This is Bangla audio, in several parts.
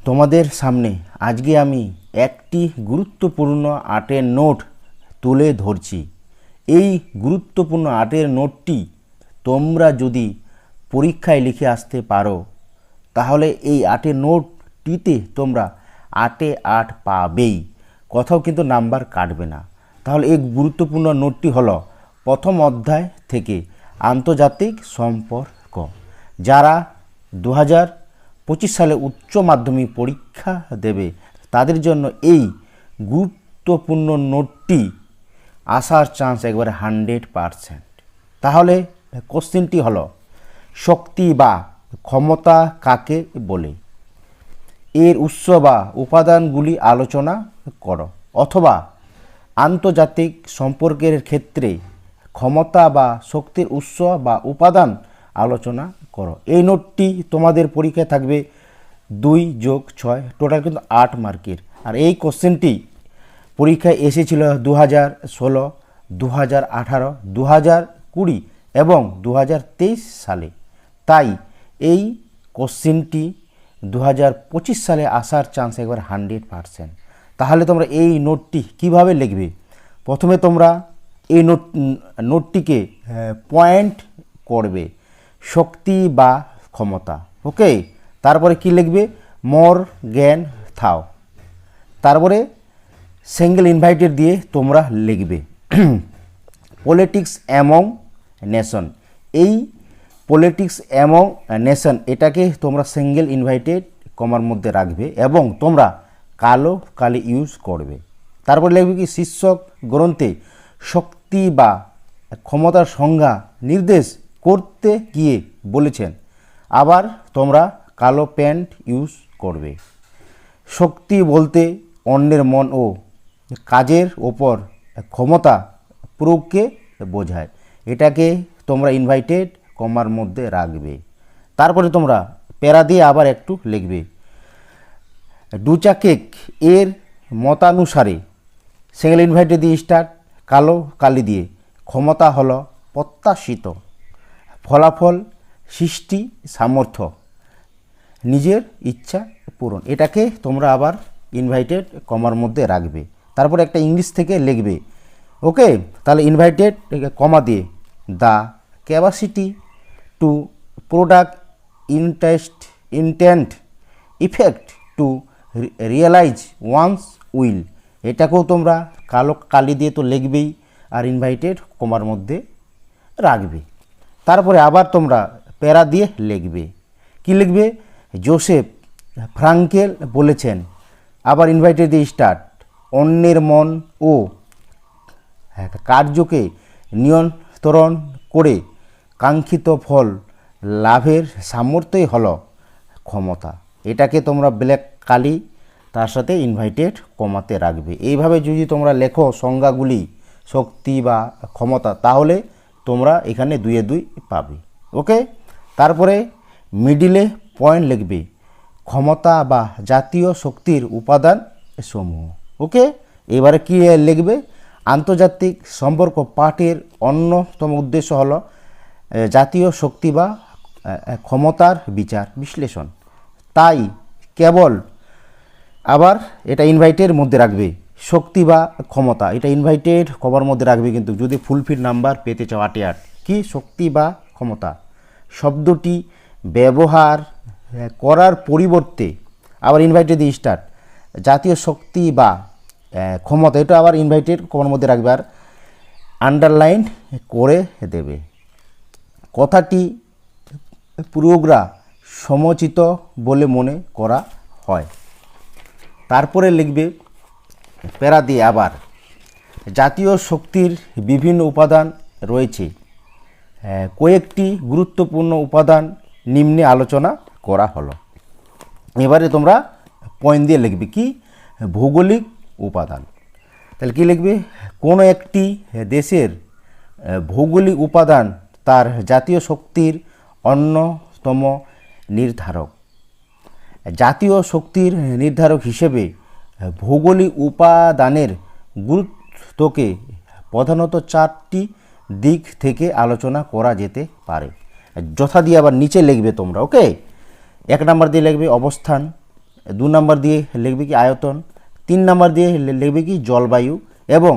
তোমাদের সামনে আজকে আমি একটি গুরুত্বপূর্ণ আটের নোট তুলে ধরছি। এই গুরুত্বপূর্ণ আটের নোটটি তোমরা যদি পরীক্ষায় লিখে আসতে পারো তাহলে এই আটের নোটটিতে তোমরা 8-এ 8 পাবেই, কোথাও কিন্তু নাম্বার কাটবে না। তাহলে এই গুরুত্বপূর্ণ নোটটি হলো প্রথম অধ্যায় থেকে আন্তর্জাতিক সম্পর্ক। যারা 2025 সালে উচ্চ মাধ্যমিক পরীক্ষা দেবে তাদের জন্য এই গুরুত্বপূর্ণ নোটটি আসার চান্স একবারে 100%। তাহলে কোশ্চেনটি হলো, শক্তি বা ক্ষমতা কাকে বলে? এর উৎস বা উপাদানগুলি আলোচনা করো। অথবা আন্তর্জাতিক সম্পর্কের ক্ষেত্রে ক্ষমতা বা শক্তির উৎস বা উপাদান আলোচনা করো। এই নোটটি তোমাদের পরীক্ষায় থাকবে 2+6, টোটাল কিন্তু 8 মার্কের। আর এই কোশ্চেনটি পরীক্ষায় এসেছিল 2016, 2018, 2020 এবং 2023 সালে। তাই এই কোশ্চেনটি 2025 সালে আসার চান্স একবার 100%। তাহলে তোমরা এই নোটটি কিভাবে লিখবে? প্রথমে তোমরা এই নোটটিকে পয়েন্ট করবে, শক্তি বা ক্ষমতা, ওকে। তারপরে কি লিখবে? মোর জ্ঞান থাও। তারপরে সিঙ্গেল ইনভাইটেড দিয়ে তোমরা লিখবে পলিটিক্স অ্যামং নেশন। এই পলিটিক্স অ্যামং নেশন এটাকে তোমরা সিঙ্গেল ইনভাইটেড কমার মধ্যে রাখবে এবং তোমরা কালো কালি ইউজ করবে। তারপর লিখবে কি, শীর্ষক গ্রন্থে শক্তি বা ক্ষমতার সংজ্ঞা নির্দেশ করতে গিয়ে বলেছেন। আবার তোমরা কালো প্যান্ট ইউজ করবে। শক্তি বলতে অন্যের মন ও কাজের ওপর ক্ষমতা প্রয়োগকে বোঝায়। এটাকে তোমরা ইনভাইটেড কমার মধ্যে রাখবে। তারপরে তোমরা প্যারা দিয়ে আবার একটু লিখবে, ডুচাকেক এর মতানুসারে সিঙ্গেল ইনভাইটেড দিয়ে স্টার্ট, কালো কালি দিয়ে ক্ষমতা হলো প্রত্যাশিত ফলাফল, সৃষ্টি, সামর্থ্য, নিজের ইচ্ছা পূরণ। এটাকে তোমরা আবার ইনভাইটেড কমার মধ্যে রাখবে। তারপরে একটা ইংলিশ থেকে লিখবে, ওকে। তাহলে ইনভাইটেড কমা দিয়ে the capacity to product intent effect to realise once will. এটাকেও তোমরা কালো কালি দিয়ে তো লিখবেই আর ইনভাইটেড কমার মধ্যে রাখবে। তারপরে আবার তোমরা প্যারা দিয়ে লিখবে। কি লিখবে? জোসেফ ফ্রাঙ্কেল বলেছেন, আবার ইনভাইটেড দিয়ে স্টার্ট, অন্যের মন ও কার্যকে নিয়ন্ত্রণ করে কাঙ্ক্ষিত ফল লাভের সামর্থ্যই হলো ক্ষমতা। এটাকে তোমরা ব্ল্যাক কালি তার সাথে ইনভাইটেড কমাতে রাখবে। এইভাবে যদি তোমরা লেখো সংজ্ঞাগুলি শক্তি বা ক্ষমতা, তাহলে তোমরা এখানে 2-এ 2 পাবে, ওকে। তারপরে মিডিলে পয়েন্ট লিখবে, ক্ষমতা বা জাতীয় শক্তির উপাদান সমূহ, ওকে। এবারে কি লিখবে? আন্তর্জাতিক সম্পর্ক পাঠের অন্যতম উদ্দেশ্য হলো জাতীয় শক্তি বা ক্ষমতার বিচার বিশ্লেষণ। তাই কেবল আবার এটা ইনভাইটের মধ্যে রাখবে, শক্তি বা ক্ষমতা এটা ইনভাইটেড কভার মধ্যে রাখবে। কিন্তু যদি ফুলফিল নাম্বার পেতে চাও 8-এ 8, কি শক্তি বা ক্ষমতা শব্দটি ব্যবহার করার পরিবর্তে আবার ইনভাইটেড দিয়ে স্টার্ট, জাতীয় শক্তি বা ক্ষমতা এটা আবার ইনভাইটেড কভার মধ্যে রাখবে আর আন্ডারলাইন করে দেবে। কথাটি পুরোগ্রা সমচিত বলে মনে করা হয়। তারপরে লিখবে প্যারা দিয়ে আবার, জাতীয় শক্তির বিভিন্ন উপাদান রয়েছে, কয়েকটি গুরুত্বপূর্ণ উপাদান নিম্নে আলোচনা করা হলো। এবারে তোমরা পয়েন্ট দিয়ে লিখবে কি, ভৌগোলিক উপাদান। তাহলে কি লিখবে? কোনো একটি দেশের ভৌগোলিক উপাদান তার জাতীয় শক্তির অন্যতম নির্ধারক। জাতীয় শক্তির নির্ধারক হিসেবে ভৌগোলিক উপাদানের গুরুত্বকে প্রধানত 4টি দিক থেকে আলোচনা করা যেতে পারে। যথা দিয়ে আবার নিচে লিখবে তোমরা, ওকে। 1 নম্বর দিয়ে লিখবে অবস্থান, 2 নাম্বার দিয়ে লিখবে কি আয়তন, 3 নাম্বার দিয়ে লিখবে কি জলবায়ু এবং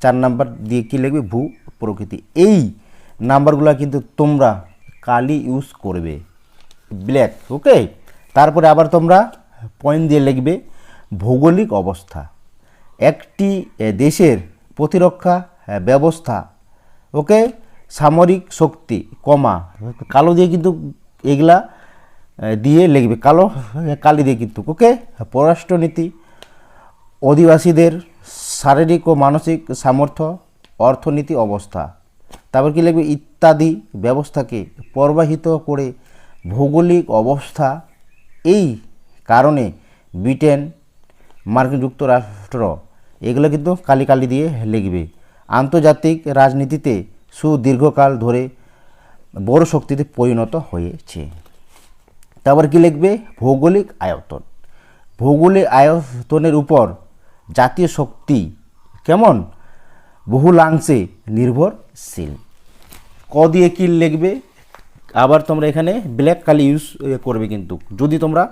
4 নাম্বার দিয়ে কি লিখবে ভূ প্রকৃতি। এই নাম্বারগুলো কিন্তু তোমরা কালি ইউজ করবে ব্ল্যাক, ওকে। তারপরে আবার তোমরা পয়েন্ট দিয়ে লিখবে ভৌগোলিক অবস্থা, একটি দেশের প্রতিরক্ষা ব্যবস্থা, ওকে, সামরিক শক্তি, কমা কালো দিয়ে কিন্তু এগুলা দিয়ে লিখবে, কালি দিয়ে কিন্তু, ওকে। পররাষ্ট্রনীতি, অধিবাসীদের শারীরিক ও মানসিক সামর্থ্য, অর্থনীতি অবস্থা, তারপর কি লিখবে ইত্যাদি ব্যবস্থাকে প্রবাহিত করে ভৌগোলিক অবস্থা। এই কারণে ব্রিটেন, মার্কিন যুক্তরাষ্ট্র এগুলো কিন্তু কালি দিয়ে লিখবে। আন্তর্জাতিক রাজনীতিতে সুদীর্ঘকাল ধরে বড় শক্তিতে পরিণত হয়েছে। তারপর কি লিখবে ভৌগোলিক আয়তন, ভৌগোলিক আয়তনের উপর জাতীয় শক্তি কেমন বহুলাংশে নির্ভরশীল। ক দিয়ে কি লিখবে, আবার তোমরা এখানে ব্ল্যাক কালি ইউজ করবে কিন্তু যদি তোমরা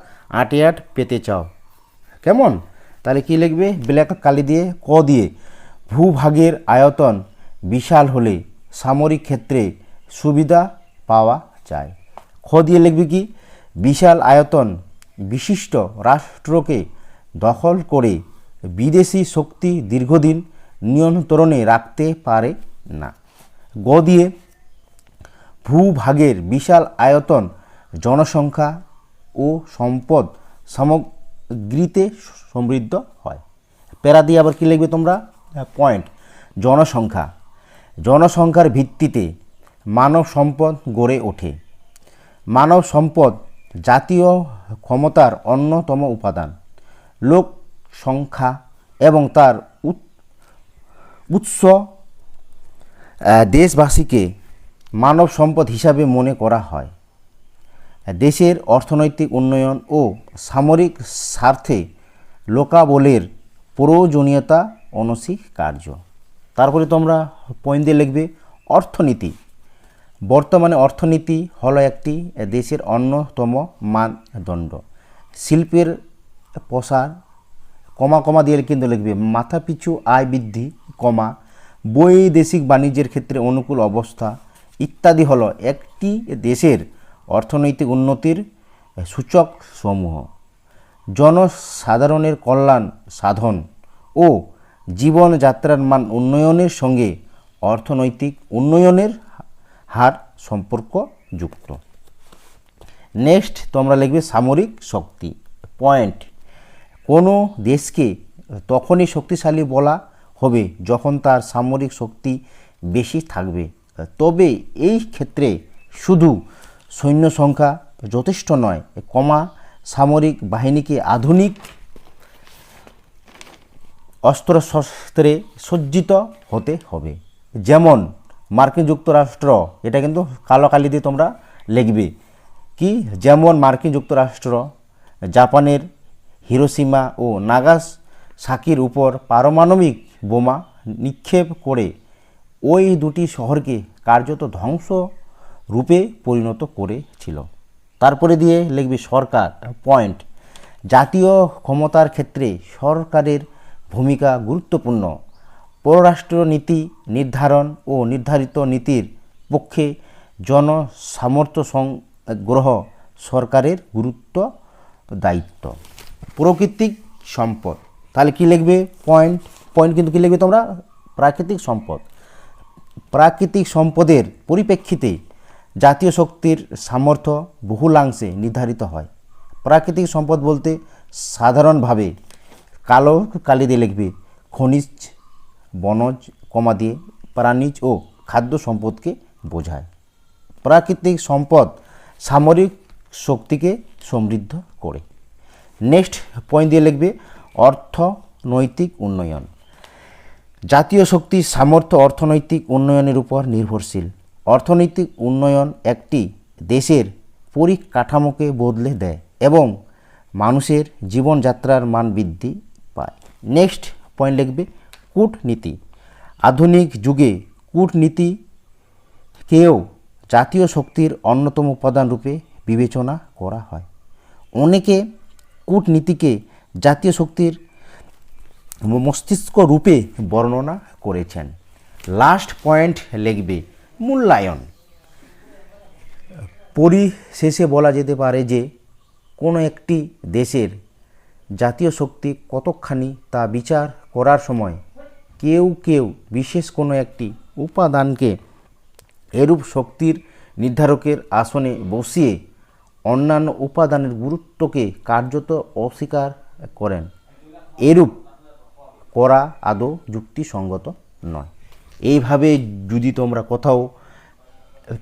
8 পেতে চাও, কেমন, তাহলে কি লিখবে ব্ল্যাক কালি দিয়ে। ক দিয়ে ভূভাগের আয়তন বিশাল হলে সামরিক ক্ষেত্রে সুবিধা পাওয়া যায়। খ দিয়ে লিখবে কি বিশাল আয়তন বিশিষ্ট রাষ্ট্রকে দখল করে বিদেশি শক্তি দীর্ঘদিন নিয়ন্ত্রণে রাখতে পারে না। গ দিয়ে ভূভাগের বিশাল আয়তন জনসংখ্যা ও সম্পদ সামগ্রীতে সমৃদ্ধ হয়। প্যারা দিয়ে আবার কী লিখবে তোমরা পয়েন্ট, জনসংখ্যা, জনসংখ্যার ভিত্তিতে মানব সম্পদ গড়ে ওঠে। মানব সম্পদ জাতীয় ক্ষমতার অন্যতম উপাদান। লোক সংখ্যা এবং তার উৎস দেশবাসীকে মানব সম্পদ হিসাবে মনে করা হয়। দেশের অর্থনৈতিক উন্নয়ন ও সামরিক স্বার্থে লোকাবলের প্রয়োজনীয়তা অনস্বীকার্য। তারপরে তোমরা পয়েন্ট দিয়ে লিখবে অর্থনীতি। বর্তমানে অর্থনীতি হলো একটি দেশের অন্যতম মানদণ্ড। শিল্পের প্রসার, কমা দিয়ে কিন্তু লিখবে মাথাপিছু আয় বৃদ্ধি, কমা বৈদেশিক বাণিজ্যের ক্ষেত্রে অনুকূল অবস্থা ইত্যাদি হলো একটি দেশের অর্থনৈতিক উন্নতির সূচক সমূহ। জনসাধারণের কল্যাণ সাধন ও জীবনযাত্রার মান উন্নয়নের সঙ্গে অর্থনৈতিক উন্নয়নের হার সম্পর্কযুক্ত। নেক্সট তোমরা লিখবে সামরিক শক্তি। পয়েন্ট, কোনো দেশকে তখনই শক্তিশালী বলা হবে যখন তার সামরিক শক্তি বেশি থাকবে, তবে এই ক্ষেত্রে শুধু সৈন্য সংখ্যা যথেষ্ট নয়, কমা সামরিক বাহিনীকে আধুনিক অস্ত্রশস্ত্রে সজ্জিত হতে হবে। যেমন মার্কিন যুক্তরাষ্ট্র, এটা কিন্তু কালি দিয়ে তোমরা লিখবে কি, যেমন মার্কিন যুক্তরাষ্ট্র জাপানের হিরোশিমা ও নাগাসাকির উপর পারমাণবিক বোমা নিক্ষেপ করে ওই দুটি শহরকে কার্যত ধ্বংস রূপে পরিণত করেছিল। তারপরে দিয়ে লিখবি সরকার। পয়েন্ট, জাতীয় ক্ষমতার ক্ষেত্রে সরকারের ভূমিকা গুরুত্বপূর্ণ। পররাষ্ট্র নীতি নির্ধারণ ও নির্ধারিত নীতির পক্ষে জনসামর্থ্য সংগ্রহ সরকারের গুরুত্ব দায়িত্ব। প্রাকৃতিক সম্পদ, তাহলে কি লিখবে পয়েন্ট কিন্তু কি লিখবে তোমরা প্রাকৃতিক সম্পদ। প্রাকৃতিক সম্পদের পরিপ্রেক্ষিতে জাতীয় শক্তির সামর্থ্য বহুলাংশে নির্ধারিত হয়। প্রাকৃতিক সম্পদ বলতে সাধারণভাবে কালি দিয়ে লিখবে খনিজ, বনজ, কমা দিয়ে প্রাণীজ ও খাদ্য সম্পদকে বোঝায়। প্রাকৃতিক সম্পদ সামরিক শক্তিকে সমৃদ্ধ করে। নেক্সট পয়েন্ট দিয়ে লিখবে অর্থনৈতিক উন্নয়ন। জাতীয় শক্তির সামর্থ্য অর্থনৈতিক উন্নয়নের উপর নির্ভরশীল। অর্থনৈতিক উন্নয়ন একটি দেশের পরিকাঠামোকে বদলে দেয় এবং মানুষের জীবনযাত্রার মান বৃদ্ধি পায়। নেক্সট পয়েন্ট লিখবে কূটনীতি। আধুনিক যুগে কূটনীতিকেও জাতীয় শক্তির অন্যতম উপাদান রূপে বিবেচনা করা হয়। অনেকে কূটনীতিকে জাতীয় শক্তির মস্তিষ্ক রূপে বর্ণনা করেছেন। লাস্ট পয়েন্ট লিখবে মূল্যায়ন। পরিশেষে বলা যেতে পারে যে কোনো একটি দেশের জাতীয় শক্তি কতখানি তা বিচার করার সময় কেউ কেউ বিশেষ কোনো একটি উপাদানকে এরূপ শক্তির নির্ধারকের আসনে বসিয়ে অন্যান্য উপাদানের গুরুত্বকে কার্যত অস্বীকার করেন। এরূপ করা আদৌ যুক্তিসঙ্গত নয়। এইভাবে যদি তোমরা কোথাও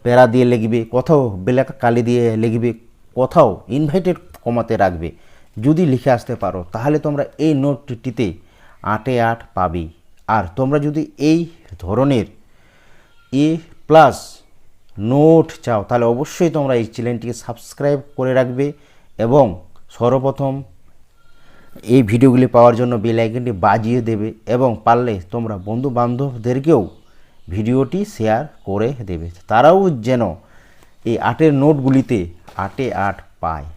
প্যারা দিয়ে লিখবে, কোথাও ব্ল্যাক কালি দিয়ে লিখবে, কোথাও ইনভার্টেড কমাতে রাখবে, যদি লিখে আসতে পারো তাহলে তোমরা এই নোটটিতে 8-এ 8 পাবে। আর তোমরা যদি এই ধরনের A+ নোট চাও তাহলে অবশ্যই তোমরা এই চ্যানেলটিকে সাবস্ক্রাইব করে রাখবে এবং সর্বপ্রথম এই ভিডিওগুলি পাওয়ার জন্য বেল আইকনটি বাজিয়ে দেবে এবং পারলে তোমরা বন্ধু বান্ধবদেরকেও ভিডিওটি শেয়ার করে দেবে, তারাও যেন এই 8-এর নোটগুলিতে 8-এ 8 পায়।